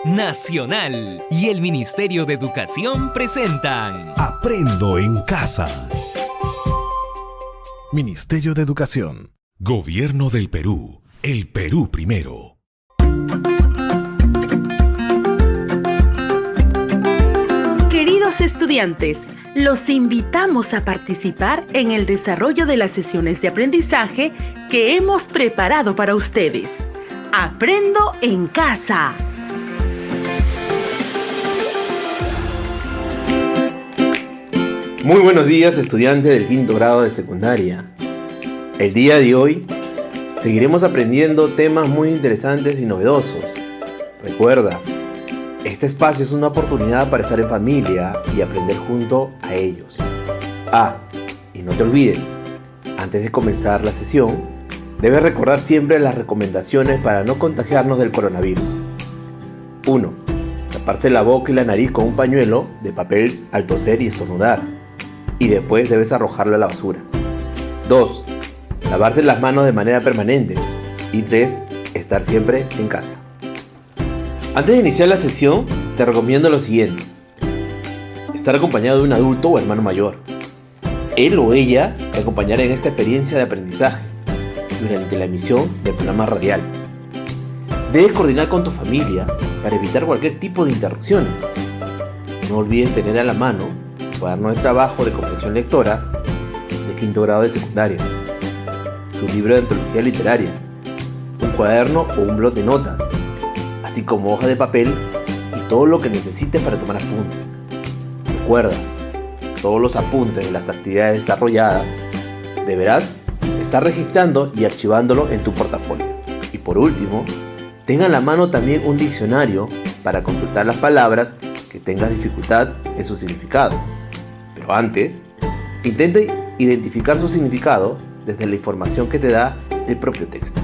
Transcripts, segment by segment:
Nacional y el Ministerio de Educación presentan Aprendo en Casa. Ministerio de Educación. Gobierno del Perú. El Perú primero. Queridos estudiantes, los invitamos a participar en el desarrollo de las sesiones de aprendizaje que hemos preparado para ustedes. Aprendo en Casa. Muy buenos días, estudiantes del quinto grado de secundaria. El día de hoy seguiremos aprendiendo temas muy interesantes y novedosos. Recuerda, este espacio es una oportunidad para estar en familia y aprender junto a ellos. Y no te olvides, antes de comenzar la sesión, debes recordar siempre las recomendaciones para no contagiarnos del coronavirus. 1. Taparse la boca y la nariz con un pañuelo de papel al toser y estornudar, y después debes arrojarlo a la basura. 2. Lavarse las manos de manera permanente. Y 3. Estar siempre en casa. Antes de iniciar la sesión, te recomiendo lo siguiente: estar acompañado de un adulto o hermano mayor. Él o ella te acompañará en esta experiencia de aprendizaje durante la emisión del programa radial. Debes coordinar con tu familia para evitar cualquier tipo de interrupciones. No olvides tener a la mano tu cuaderno de trabajo de comprensión lectora de quinto grado de secundaria, tu libro de antología literaria, un cuaderno o un blog de notas, así como hoja de papel y todo lo que necesites para tomar apuntes. Recuerda, todos los apuntes de las actividades desarrolladas deberás estar registrando y archivándolo en tu portafolio. Y por último, tenga a la mano también un diccionario para consultar las palabras que tengas dificultad en su significado. Pero antes, intente identificar su significado desde la información que te da el propio texto.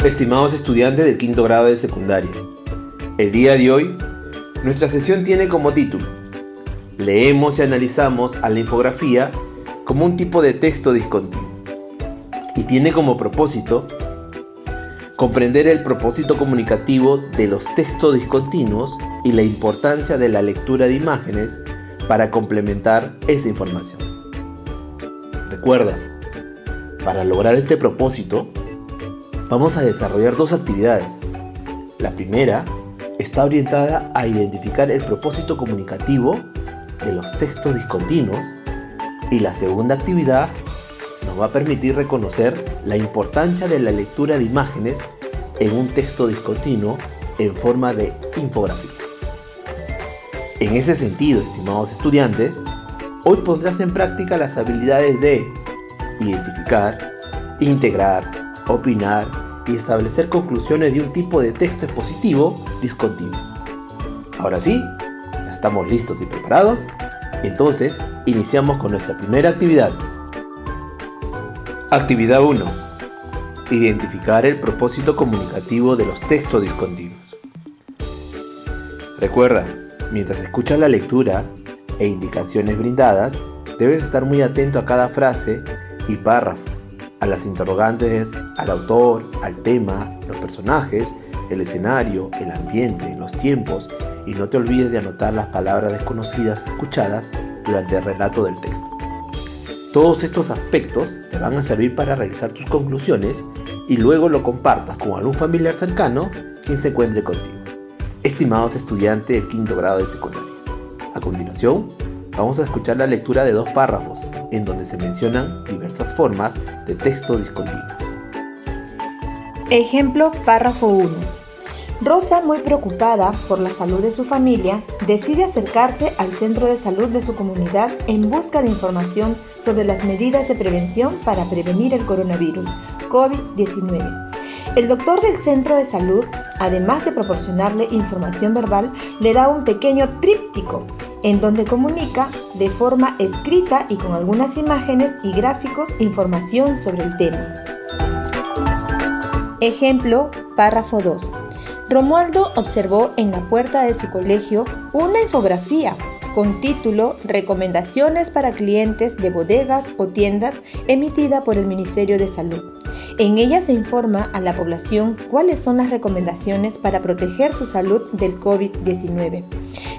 Estimados estudiantes del quinto grado de secundaria, el día de hoy, nuestra sesión tiene como título: leemos y analizamos a la infografía como un tipo de texto discontinuo, y tiene como propósito comprender el propósito comunicativo de los textos discontinuos y la importancia de la lectura de imágenes para complementar esa información. Recuerda, para lograr este propósito, vamos a desarrollar dos actividades. La primera está orientada a identificar el propósito comunicativo de los textos discontinuos, y la segunda actividad nos va a permitir reconocer la importancia de la lectura de imágenes en un texto discontinuo en forma de infográfica. En ese sentido, estimados estudiantes, hoy pondrás en práctica las habilidades de identificar, integrar, opinar y establecer conclusiones de un tipo de texto expositivo discontinuo. Ahora sí, ya estamos listos y preparados. Entonces, iniciamos con nuestra primera actividad. Actividad 1. Identificar el propósito comunicativo de los textos discontinuos. Recuerda, mientras escuchas la lectura e indicaciones brindadas, debes estar muy atento a cada frase y párrafo, a las interrogantes, al autor, al tema, los personajes, el escenario, el ambiente, los tiempos, y no te olvides de anotar las palabras desconocidas escuchadas durante el relato del texto. Todos estos aspectos te van a servir para realizar tus conclusiones y luego lo compartas con algún familiar cercano quien se encuentre contigo. Estimados estudiantes del quinto grado de secundaria, a continuación vamos a escuchar la lectura de dos párrafos en donde se mencionan diversas formas de texto discontinuo. Ejemplo, párrafo 1. Rosa, muy preocupada por la salud de su familia, decide acercarse al centro de salud de su comunidad en busca de información sobre las medidas de prevención para prevenir el coronavirus COVID-19. El doctor del centro de salud, además de proporcionarle información verbal, le da un pequeño tríptico en donde comunica de forma escrita y con algunas imágenes y gráficos información sobre el tema. Ejemplo, párrafo 2. Romualdo observó en la puerta de su colegio una infografía con título Recomendaciones para clientes de bodegas o tiendas, emitida por el Ministerio de Salud. En ella se informa a la población cuáles son las recomendaciones para proteger su salud del COVID-19.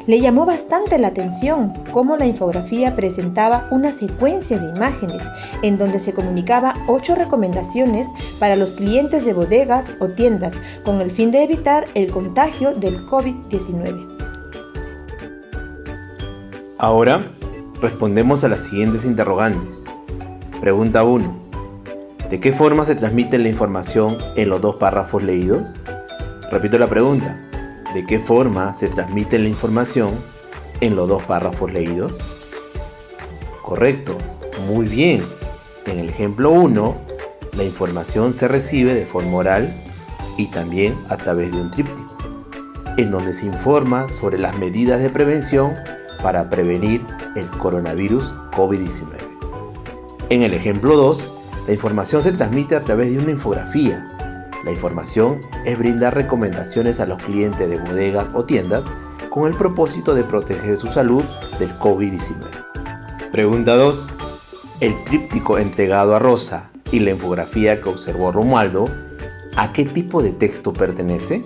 Le llamó bastante la atención cómo la infografía presentaba una secuencia de imágenes en donde se comunicaba 8 recomendaciones para los clientes de bodegas o tiendas con el fin de evitar el contagio del COVID-19. Ahora respondemos a las siguientes interrogantes. Pregunta 1. ¿De qué forma se transmite la información en los 2 párrafos leídos? Repito la pregunta. ¿De qué forma se transmite la información en los 2 párrafos leídos? Correcto, muy bien. En el ejemplo 1, la información se recibe de forma oral y también a través de un tríptico, en donde se informa sobre las medidas de prevención para prevenir el coronavirus COVID-19. En el ejemplo 2, la información se transmite a través de una infografía. La información es brindar recomendaciones a los clientes de bodegas o tiendas con el propósito de proteger su salud del COVID-19. Pregunta 2. El tríptico entregado a Rosa y la infografía que observó Romualdo, ¿a qué tipo de texto pertenece?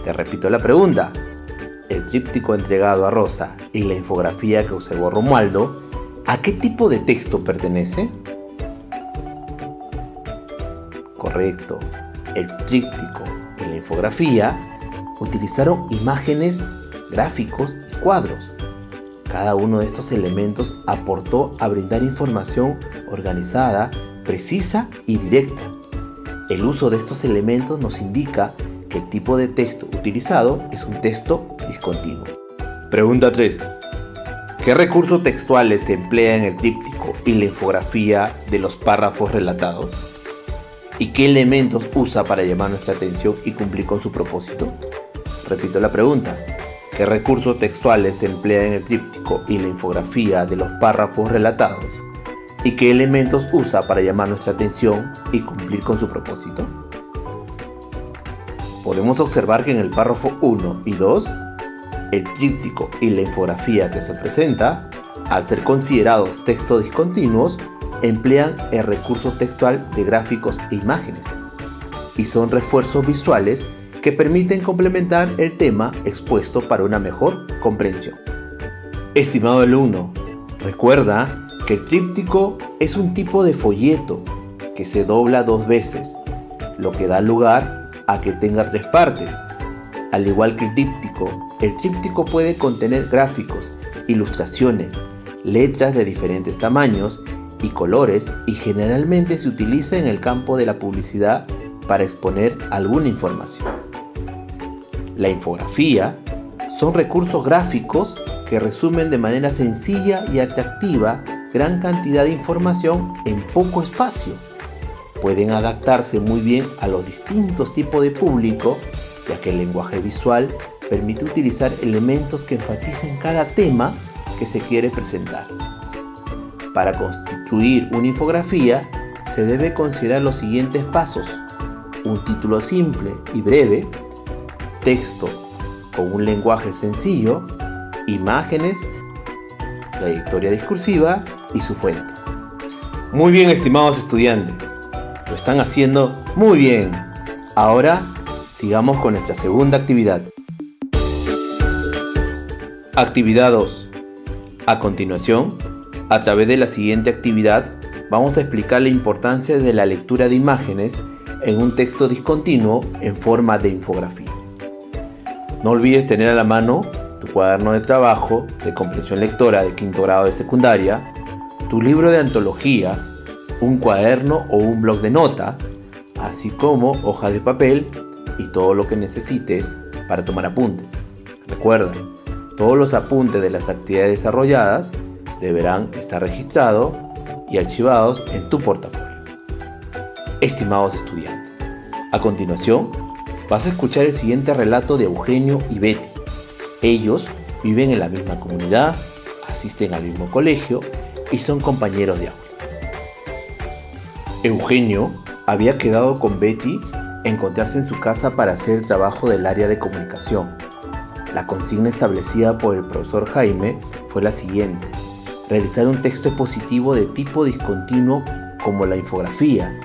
Te repito la pregunta. El tríptico entregado a Rosa y la infografía que observó Romualdo, ¿a qué tipo de texto pertenece? Correcto. El tríptico y la infografía utilizaron imágenes, gráficos y cuadros. Cada uno de estos elementos aportó a brindar información organizada, precisa y directa. El uso de estos elementos nos indica que el tipo de texto utilizado es un texto discontinuo. Pregunta 3. ¿Qué recursos textuales se emplean en el tríptico y la infografía de los párrafos relatados? ¿Y qué elementos usa para llamar nuestra atención y cumplir con su propósito? Repito la pregunta. ¿Qué recursos textuales se emplean en el tríptico y la infografía de los párrafos relatados? ¿Y qué elementos usa para llamar nuestra atención y cumplir con su propósito? Podemos observar que en el párrafo 1 y 2, el tríptico y la infografía que se presenta, al ser considerados textos discontinuos, emplean el recurso textual de gráficos e imágenes y son refuerzos visuales que permiten complementar el tema expuesto para una mejor comprensión. Estimado alumno, recuerda que el tríptico es un tipo de folleto que se dobla 2 veces, lo que da lugar a que tenga 3 partes. Al igual que el tríptico puede contener gráficos, ilustraciones, letras de diferentes tamaños y colores y generalmente se utiliza en el campo de la publicidad para exponer alguna información. La infografía son recursos gráficos que resumen de manera sencilla y atractiva gran cantidad de información en poco espacio. Pueden adaptarse muy bien a los distintos tipos de público, ya que el lenguaje visual permite utilizar elementos que enfaticen cada tema que se quiere presentar. Para constituir una infografía se debe considerar los siguientes pasos: un título simple y breve, texto con un lenguaje sencillo, imágenes, trayectoria discursiva y su fuente. Muy bien, estimados estudiantes, lo están haciendo muy bien. Ahora sigamos con nuestra segunda actividad. Actividad 2. A continuación, a través de la siguiente actividad, vamos a explicar la importancia de la lectura de imágenes en un texto discontinuo en forma de infografía. No olvides tener a la mano tu cuaderno de trabajo de comprensión lectora de 5º grado de secundaria, tu libro de antología, un cuaderno o un bloc de nota, así como hojas de papel y todo lo que necesites para tomar apuntes. Recuerda, todos los apuntes de las actividades desarrolladas deberán estar registrados y archivados en tu portafolio. Estimados estudiantes, a continuación vas a escuchar el siguiente relato de Eugenio y Betty. Ellos viven en la misma comunidad, asisten al mismo colegio y son compañeros de aula. Eugenio había quedado con Betty encontrarse en su casa para hacer el trabajo del área de comunicación. La consigna establecida por el profesor Jaime fue la siguiente: realizar un texto expositivo de tipo discontinuo como la infografía,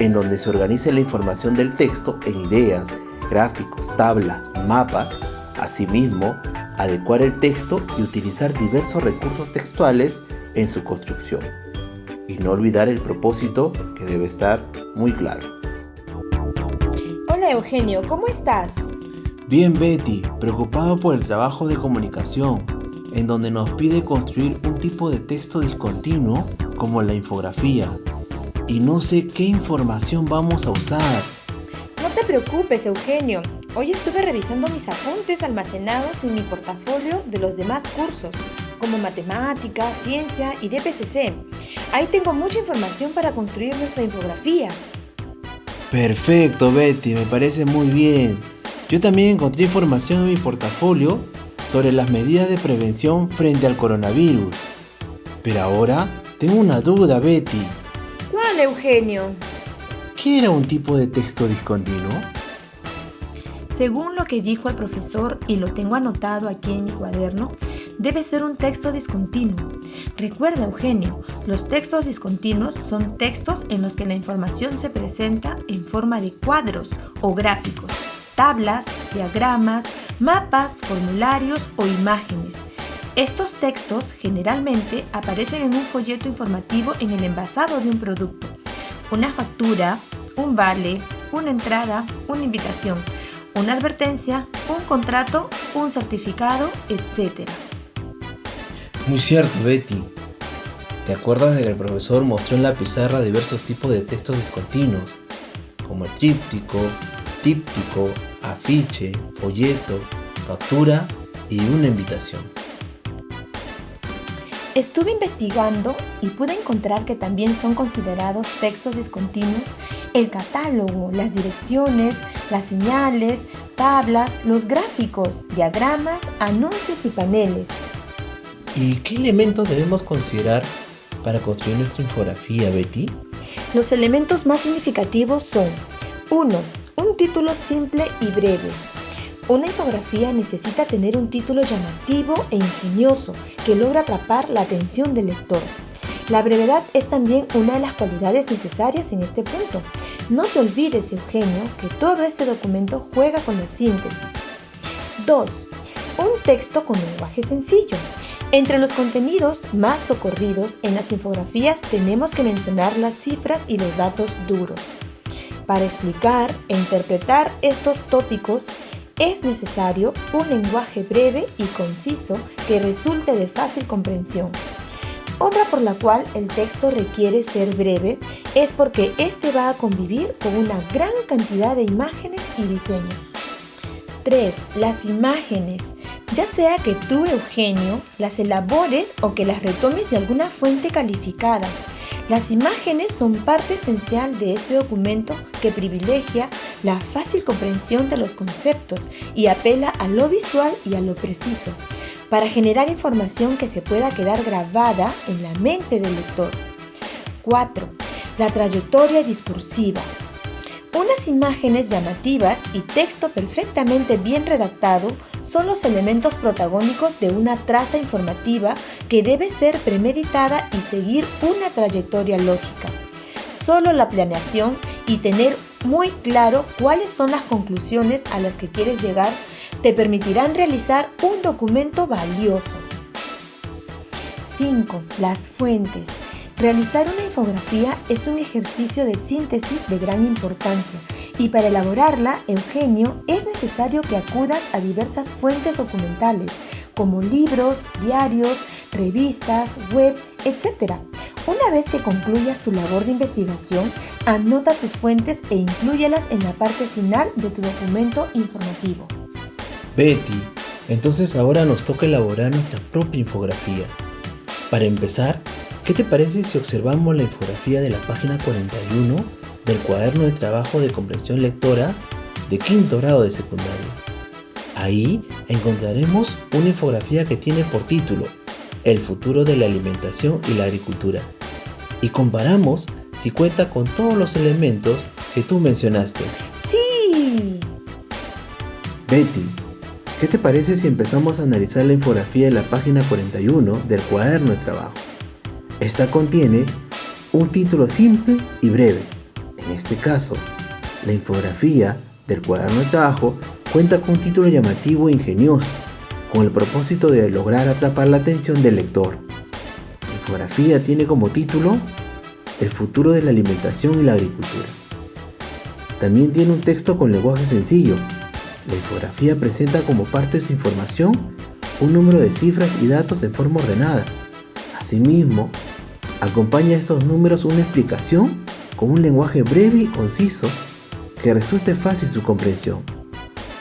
en donde se organiza la información del texto en ideas, gráficos, tablas, mapas. Asimismo, adecuar el texto y utilizar diversos recursos textuales en su construcción. Y no olvidar el propósito, que debe estar muy claro. Hola Eugenio, ¿cómo estás? Bien, Betty, preocupado por el trabajo de comunicación, en donde nos pide construir un tipo de texto discontinuo como la infografía. Y no sé qué información vamos a usar. No te preocupes, Eugenio. Hoy estuve revisando mis apuntes almacenados en mi portafolio de los demás cursos, como matemáticas, ciencia y DPCC. Ahí tengo mucha información para construir nuestra infografía. Perfecto, Betty, me parece muy bien. Yo también encontré información en mi portafolio sobre las medidas de prevención frente al coronavirus. Pero ahora tengo una duda, Betty. ¿Cuál, Eugenio? ¿Qué era un tipo de texto discontinuo? Según lo que dijo el profesor, y lo tengo anotado aquí en mi cuaderno, debe ser un texto discontinuo. Recuerda, Eugenio, los textos discontinuos son textos en los que la información se presenta en forma de cuadros o gráficos, tablas, diagramas, mapas, formularios o imágenes. Estos textos generalmente aparecen en un folleto informativo en el envasado de un producto, una factura, un vale, una entrada, una invitación, una advertencia, un contrato, un certificado, etc. Muy cierto, Betty. ¿Te acuerdas de que el profesor mostró en la pizarra diversos tipos de textos discontinuos, como el tríptico, díptico, afiche, folleto, factura y una invitación? Estuve investigando y pude encontrar que también son considerados textos discontinuos el catálogo, las direcciones, las señales, tablas, los gráficos, diagramas, anuncios y paneles. ¿Y qué elementos debemos considerar para construir nuestra infografía, Betty? Los elementos más significativos son: 1. Un título simple y breve. Una infografía necesita tener un título llamativo e ingenioso que logra atrapar la atención del lector. La brevedad es también una de las cualidades necesarias en este punto. No te olvides, Eugenio, que todo este documento juega con la síntesis. 2. Un texto con lenguaje sencillo. Entre los contenidos más socorridos en las infografías tenemos que mencionar las cifras y los datos duros. Para explicar e interpretar estos tópicos es necesario un lenguaje breve y conciso que resulte de fácil comprensión. Otra por la cual el texto requiere ser breve es porque este va a convivir con una gran cantidad de imágenes y diseños. 3. Las imágenes. Ya sea que tú, Eugenio, las elabores o que las retomes de alguna fuente calificada. Las imágenes son parte esencial de este documento que privilegia la fácil comprensión de los conceptos y apela a lo visual y a lo preciso, para generar información que se pueda quedar grabada en la mente del lector. 4. La trayectoria discursiva. Unas imágenes llamativas y texto perfectamente bien redactado son los elementos protagónicos de una traza informativa que debe ser premeditada y seguir una trayectoria lógica. Solo la planeación y tener muy claro cuáles son las conclusiones a las que quieres llegar te permitirán realizar un documento valioso. 5. Las fuentes. Realizar una infografía es un ejercicio de síntesis de gran importancia y para elaborarla, Eugenio, es necesario que acudas a diversas fuentes documentales como libros, diarios, revistas, web, etc. Una vez que concluyas tu labor de investigación, anota tus fuentes e inclúyelas en la parte final de tu documento informativo. Betty, entonces ahora nos toca elaborar nuestra propia infografía. Para empezar, ¿qué te parece si observamos la infografía de la página 41 del cuaderno de trabajo de comprensión lectora de quinto grado de secundaria? Ahí encontraremos una infografía que tiene por título El futuro de la alimentación y la agricultura. Y comparamos si cuenta con todos los elementos que tú mencionaste. ¡Sí! Betty, ¿qué te parece si empezamos a analizar la infografía de la página 41 del cuaderno de trabajo? Esta contiene un título simple y breve. En este caso, la infografía del cuaderno de trabajo cuenta con un título llamativo e ingenioso, con el propósito de lograr atrapar la atención del lector. La infografía tiene como título El futuro de la alimentación y la agricultura. También tiene un texto con lenguaje sencillo. La infografía presenta como parte de su información un número de cifras y datos en forma ordenada. Asimismo, acompaña a estos números una explicación con un lenguaje breve y conciso que resulte fácil su comprensión.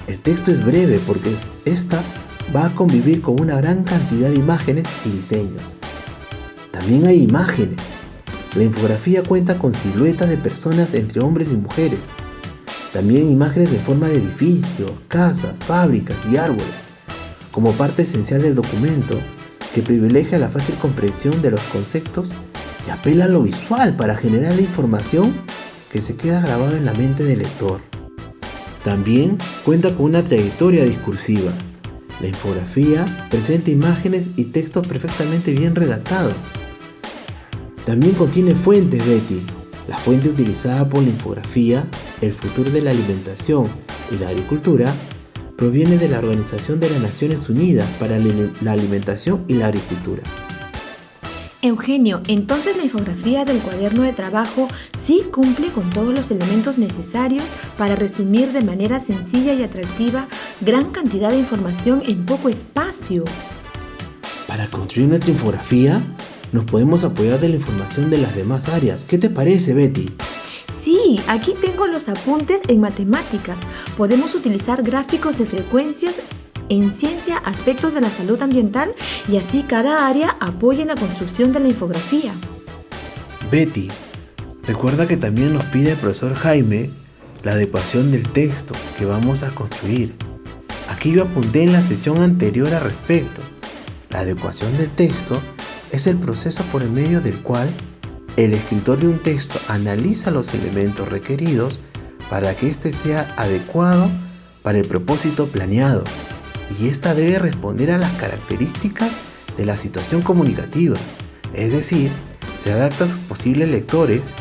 El texto es breve porque esta va a convivir con una gran cantidad de imágenes y diseños. También hay imágenes. La infografía cuenta con siluetas de personas entre hombres y mujeres. También imágenes en forma de edificios, casas, fábricas y árboles, como parte esencial del documento que privilegia la fácil comprensión de los conceptos y apela a lo visual para generar la información que se queda grabada en la mente del lector. También cuenta con una trayectoria discursiva. La infografía presenta imágenes y textos perfectamente bien redactados. También contiene fuentes, Betty. La fuente utilizada por la infografía, El futuro de la alimentación y la agricultura, proviene de la Organización de las Naciones Unidas para la Alimentación y la Agricultura. Eugenio, entonces la infografía del cuaderno de trabajo sí cumple con todos los elementos necesarios para resumir de manera sencilla y atractiva gran cantidad de información en poco espacio. Para construir nuestra infografía, nos podemos apoyar de la información de las demás áreas. ¿Qué te parece, Betty? Sí, aquí tengo los apuntes en matemáticas. Podemos utilizar gráficos de frecuencias en ciencia, aspectos de la salud ambiental y así cada área apoya en la construcción de la infografía. Betty, recuerda que también nos pide el profesor Jaime la adecuación del texto que vamos a construir. Aquí yo apunté en la sesión anterior al respecto. La adecuación del texto es el proceso por el medio del cual el escritor de un texto analiza los elementos requeridos para que éste sea adecuado para el propósito planeado, y ésta debe responder a las características de la situación comunicativa, es decir, se adapta a sus posibles lectores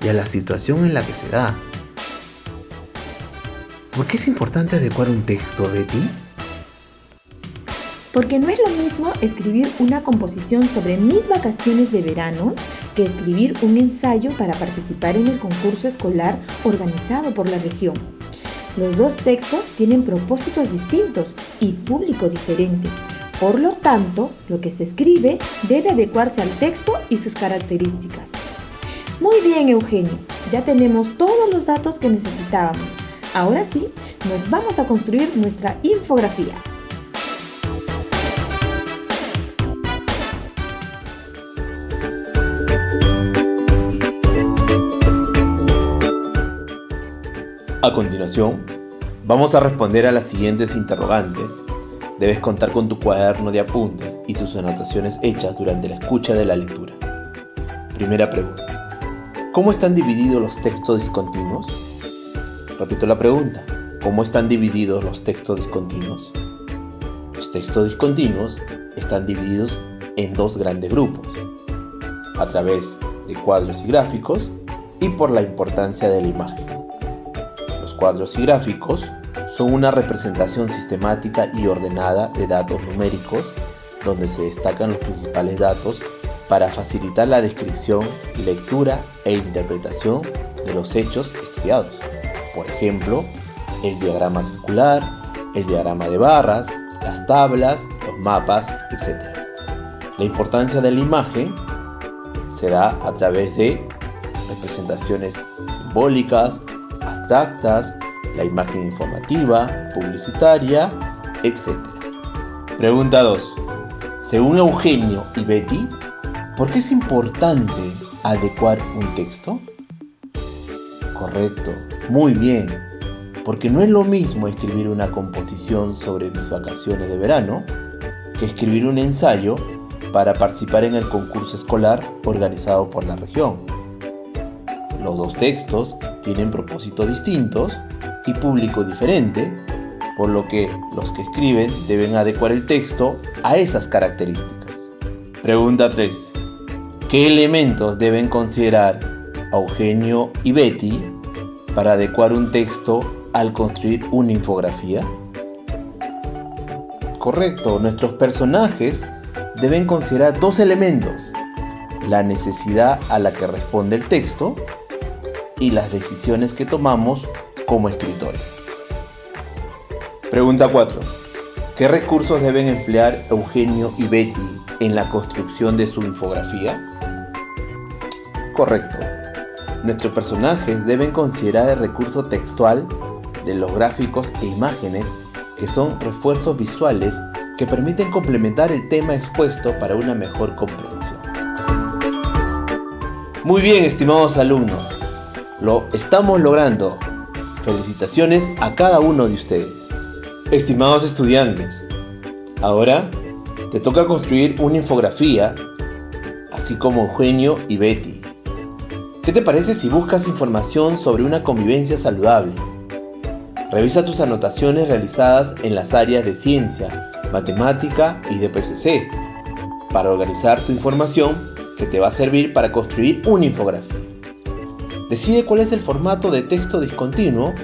y a la situación en la que se da. ¿Por qué es importante adecuar un texto, Betty? Porque no es lo mismo escribir una composición sobre mis vacaciones de verano que escribir un ensayo para participar en el concurso escolar organizado por la región. Los dos textos tienen propósitos distintos y público diferente. Por lo tanto, lo que se escribe debe adecuarse al texto y sus características. Muy bien, Eugenio, ya tenemos todos los datos que necesitábamos. Ahora sí, nos vamos a construir nuestra infografía. A continuación, vamos a responder a las siguientes interrogantes. Debes contar con tu cuaderno de apuntes y tus anotaciones hechas durante la escucha de la lectura. Primera pregunta. ¿Cómo están divididos los textos discontinuos? Repito la pregunta. ¿Cómo están divididos los textos discontinuos? Los textos discontinuos están divididos en dos grandes grupos, a través de cuadros y gráficos y por la importancia de la imagen. Los cuadros y gráficos son una representación sistemática y ordenada de datos numéricos donde se destacan los principales datos para facilitar la descripción, lectura e interpretación de los hechos estudiados. Por ejemplo, el diagrama circular, el diagrama de barras, las tablas, los mapas, etc. La importancia de la imagen se da a través de representaciones simbólicas, abstractas, la imagen informativa, publicitaria, etc. Pregunta 2. Según Eugenio y Betty, ¿por qué es importante adecuar un texto? Correcto, muy bien, porque no es lo mismo escribir una composición sobre mis vacaciones de verano que escribir un ensayo para participar en el concurso escolar organizado por la región. Los dos textos tienen propósitos distintos y público diferente, por lo que los que escriben deben adecuar el texto a esas características. Pregunta 3. ¿Qué elementos deben considerar Eugenio y Betty para adecuar un texto al construir una infografía? Correcto, nuestros personajes deben considerar dos elementos: la necesidad a la que responde el texto y las decisiones que tomamos como escritores. Pregunta 4. ¿Qué recursos deben emplear Eugenio y Betty en la construcción de su infografía? Correcto. Nuestros personajes deben considerar el recurso textual de los gráficos e imágenes, que son refuerzos visuales que permiten complementar el tema expuesto para una mejor comprensión. Muy bien, estimados alumnos, lo estamos logrando. Felicitaciones a cada uno de ustedes. Estimados estudiantes, ahora te toca construir una infografía, así como Eugenio y Betty. ¿Qué te parece si buscas información sobre una convivencia saludable? Revisa tus anotaciones realizadas en las áreas de ciencia, matemática y de PCC para organizar tu información que te va a servir para construir una infografía. Decide cuál es el formato de texto discontinuo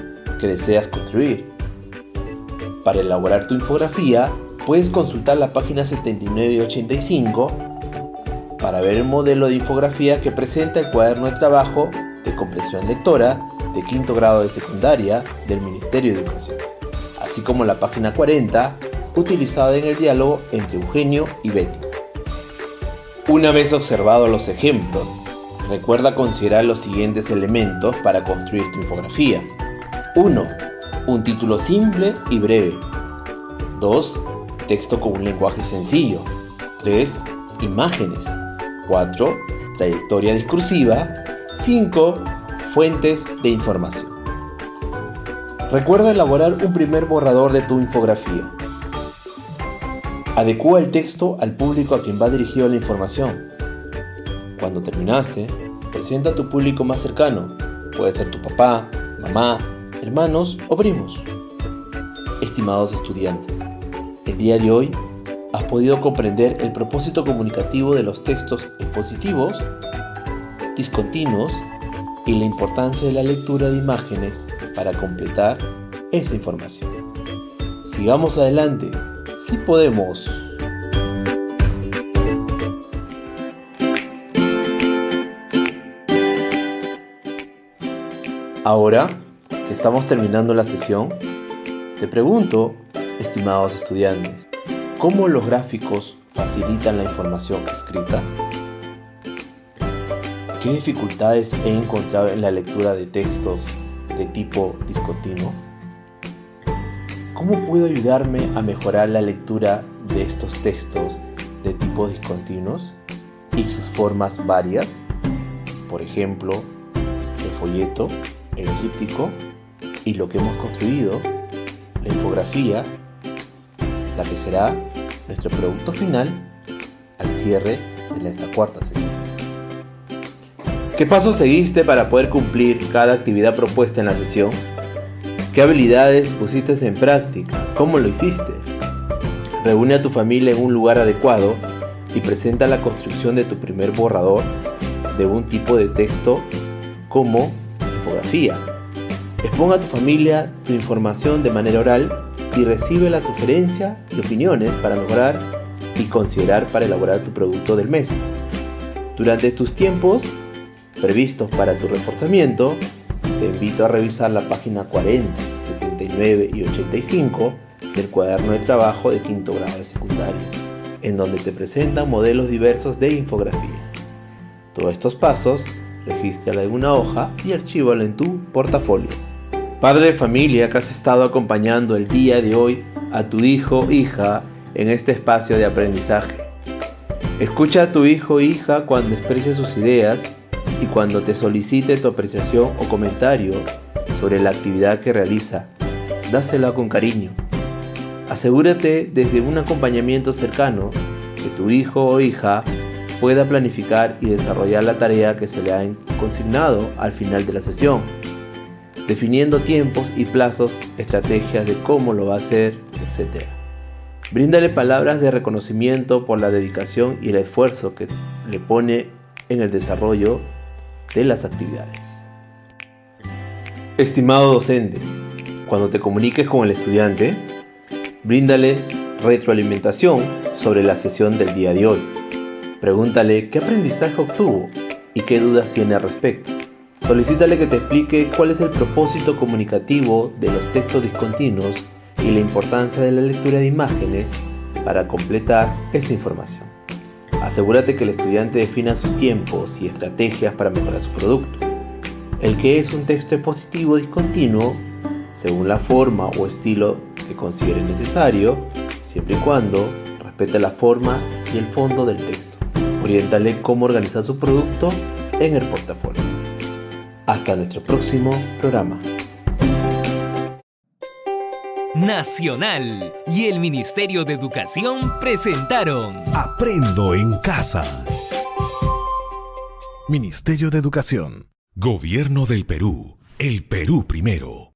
que deseas construir. Para elaborar tu infografía, puedes consultar la página 79 y 85 para ver el modelo de infografía que presenta el cuaderno de trabajo de comprensión lectora de quinto grado de secundaria del Ministerio de Educación, así como la página 40 utilizada en el diálogo entre Eugenio y Betty. Una vez observados los ejemplos, recuerda considerar los siguientes elementos para construir tu infografía. 1. Un título simple y breve. 2. Texto con un lenguaje sencillo. 3. Imágenes. 4. Trayectoria discursiva. 5. Fuentes de información. Recuerda elaborar un primer borrador de tu infografía. Adecúa el texto al público a quien va dirigido la información. Cuando terminaste, presenta a tu público más cercano. Puede ser tu papá, mamá, hermanos o primos. Estimados estudiantes, el día de hoy has podido comprender el propósito comunicativo de los textos expositivos, discontinuos y la importancia de la lectura de imágenes para completar esa información. Sigamos adelante, sí podemos. Ahora que estamos terminando la sesión, te pregunto, estimados estudiantes, ¿cómo los gráficos facilitan la información escrita? ¿Qué dificultades he encontrado en la lectura de textos de tipo discontinuo? ¿Cómo puedo ayudarme a mejorar la lectura de estos textos de tipo discontinuos y sus formas varias? Por ejemplo, el folleto, el tríptico y lo que hemos construido, la infografía, la que será nuestro producto final al cierre de nuestra cuarta sesión. ¿Qué pasos seguiste para poder cumplir cada actividad propuesta en la sesión? ¿Qué habilidades pusiste en práctica? ¿Cómo lo hiciste? Reúne a tu familia en un lugar adecuado y presenta la construcción de tu primer borrador de un tipo de texto como infografía. Expon a tu familia tu información de manera oral y recibe la sugerencia y opiniones para mejorar y considerar para elaborar tu producto del mes. Durante tus tiempos previstos para tu reforzamiento, te invito a revisar la página 40, 79 y 85 del cuaderno de trabajo de quinto grado de secundaria, en donde te presentan modelos diversos de infografía. Todos estos pasos, regístralo en una hoja y archívalo en tu portafolio. Padre de familia que has estado acompañando el día de hoy a tu hijo o hija en este espacio de aprendizaje. Escucha a tu hijo o hija cuando exprese sus ideas y cuando te solicite tu apreciación o comentario sobre la actividad que realiza. Dásela con cariño. Asegúrate desde un acompañamiento cercano que tu hijo o hija pueda planificar y desarrollar la tarea que se le ha consignado al final de la sesión, definiendo tiempos y plazos, estrategias de cómo lo va a hacer, etc. Bríndale palabras de reconocimiento por la dedicación y el esfuerzo que le pone en el desarrollo de las actividades. Estimado docente, cuando te comuniques con el estudiante, bríndale retroalimentación sobre la sesión del día de hoy. Pregúntale qué aprendizaje obtuvo y qué dudas tiene al respecto. Solicítale que te explique cuál es el propósito comunicativo de los textos discontinuos y la importancia de la lectura de imágenes para completar esa información. Asegúrate que el estudiante defina sus tiempos y estrategias para mejorar su producto. El que es un texto expositivo discontinuo, según la forma o estilo que considere necesario, siempre y cuando respete la forma y el fondo del texto. Oriéntale cómo organizar su producto en el portafolio. Hasta nuestro próximo programa. Nacional y el Ministerio de Educación presentaron Aprendo en casa. Ministerio de Educación. Gobierno del Perú. El Perú primero.